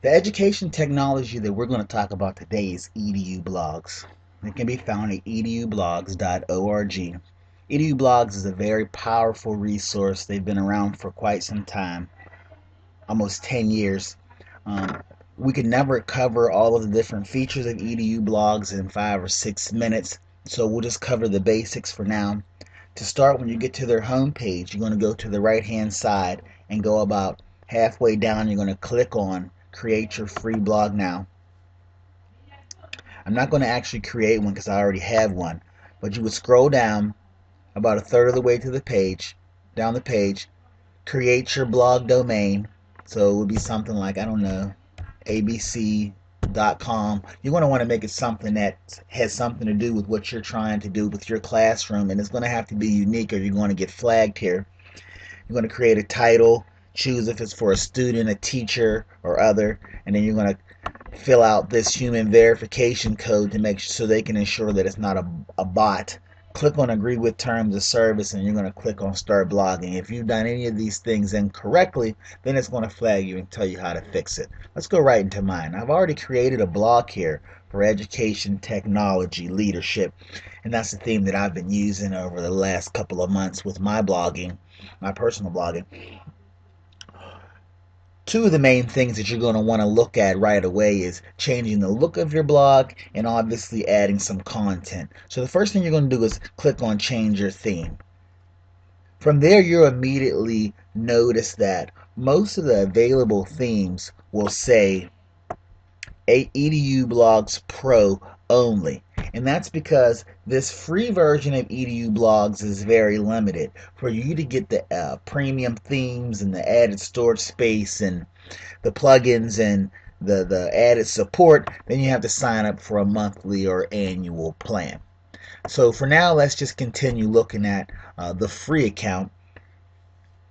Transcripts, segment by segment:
The education technology that we're going to talk about today is edublogs. It can be found at edublogs.org. Edublogs is a very powerful resource. They've been around for quite some time, almost 10 years. Um, we could never cover all of the different features of edublogs in 5 or 6 minutes, so we'll just cover the basics for now. To start, when you get to their homepage, you're going to go to the right hand side and go about halfway down. You're going to click on create your free blog now. I'm not going to actually create one because I already have one, but you would scroll down about a third of the way to the page, down the page, create your blog domain. So it would be something like, I don't know, abc.com. You're going to want to make it something that has something to do with what you're trying to do with your classroom, and it's going to have to be unique or you're going to get flagged here. You're going to create a title, choose if it's for a student, a teacher, or other, and then you're going to fill out this human verification code to make sure so they can ensure that it's not a bot. Click on agree with terms of service and you're going to click on start blogging. If you've done any of these things incorrectly, then it's going to flag you and tell you how to fix it. Let's go right into mine. I've already created a blog here for education, technology, leadership, and that's the theme that I've been using over the last couple of months with my blogging, my personal blogging. Two of the main things that you're going to want to look at right away is changing the look of your blog and obviously adding some content. So the first thing you're going to do is click on change your theme. From there, you'll immediately notice that most of the available themes will say edublogs Pro only. And that's because this free version of edublogs is very limited. For you to get the premium themes and the added storage space and the plugins and the added support, then you have to sign up for a monthly or annual plan. So for now, let's just continue looking at the free account.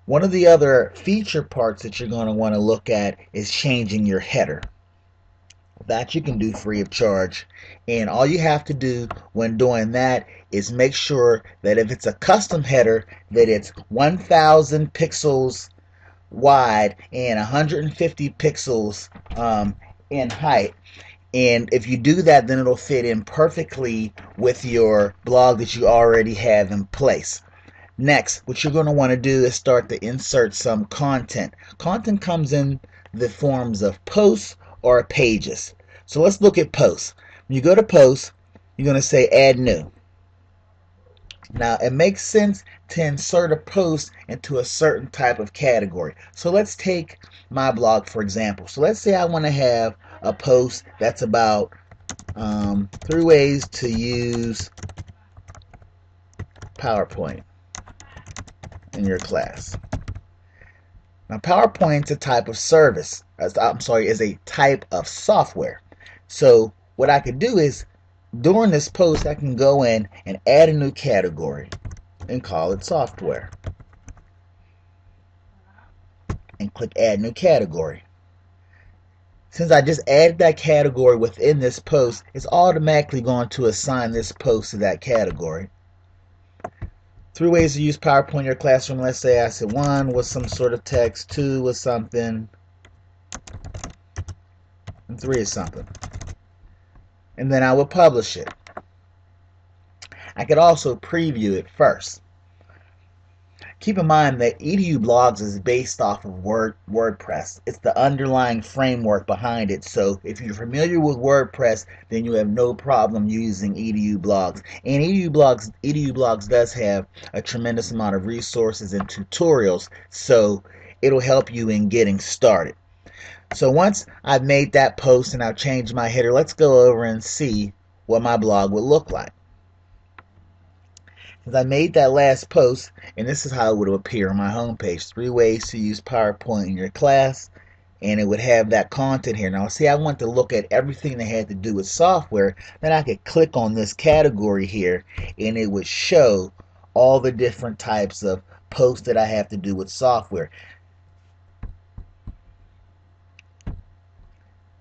One of the other feature parts that you're going to want to look at is changing your header. That you can do free of charge, and all you have to do when doing that is make sure that if it's a custom header that it's 1000 pixels wide and 150 pixels in height. And if you do that, then it'll fit in perfectly with your blog that you already have in place. Next, what you're going to want to do is start to insert some content. Content comes in the forms of posts or pages. So let's look at posts. When you go to posts, you're going to say add new. Now, it makes sense to insert a post into a certain type of category. So let's take my blog for example. So let's say I want to have a post that's about 3 ways to use PowerPoint in your class. Now, PowerPoint's a type of service. Is a type of software. So what I could do is during this post, I can go in and add a new category and call it software. And click add new category. Since I just added that category within this post, it's automatically going to assign this post to that category. 3 ways to use PowerPoint in your classroom. Let's say I said 1 was some sort of text, 2 was something, and 3 is something. And then I would publish it. I could also preview it first. Keep in mind that edublogs is based off of WordPress. It's the underlying framework behind it. So if you're familiar with WordPress, then you have no problem using edublogs. And edublogs does have a tremendous amount of resources and tutorials, so it'll help you in getting started. So once I've made that post and I've changed my header, let's go over and see what my blog would look like. Since I made that last post, and this is how it would appear on my homepage, 3 ways to use PowerPoint in your class, and it would have that content here. Now see, I want to look at everything that had to do with software. Then I could click on this category here and it would show all the different types of posts that I have to do with software.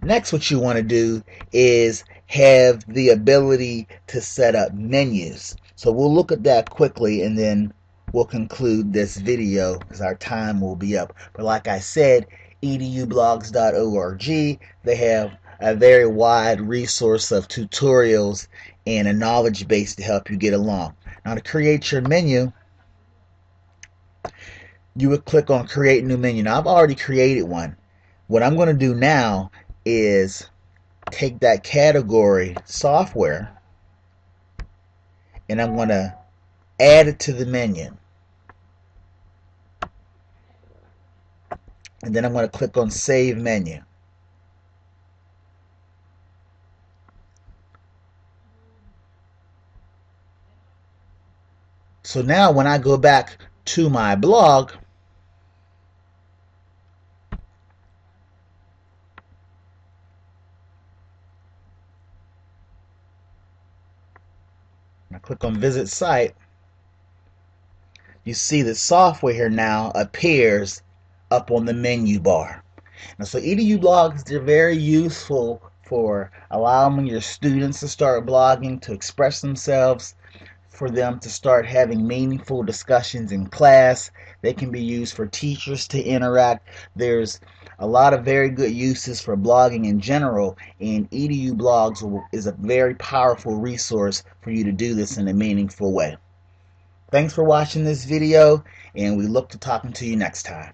Next, what you want to do is have the ability to set up menus. So we'll look at that quickly and then we'll conclude this video because our time will be up. But like I said, edublogs.org. They have a very wide resource of tutorials and a knowledge base to help you get along. Now, to create your menu, you would click on create new menu. Now, I've already created one. What I'm going to do now is take that category software and I'm going to add it to the menu. And then I'm going to click on save menu. So now when I go back to my blog, I click on visit site, you see the software here now appears up on the menu bar. Now, so EDU blogs, they're very useful for allowing your students to start blogging, to express themselves, for them to start having meaningful discussions in class. They can be used for teachers to interact. There's a lot of very good uses for blogging in general, and EDU blogs is a very powerful resource for you to do this in a meaningful way. Thanks for watching this video, and we look to talking to you next time.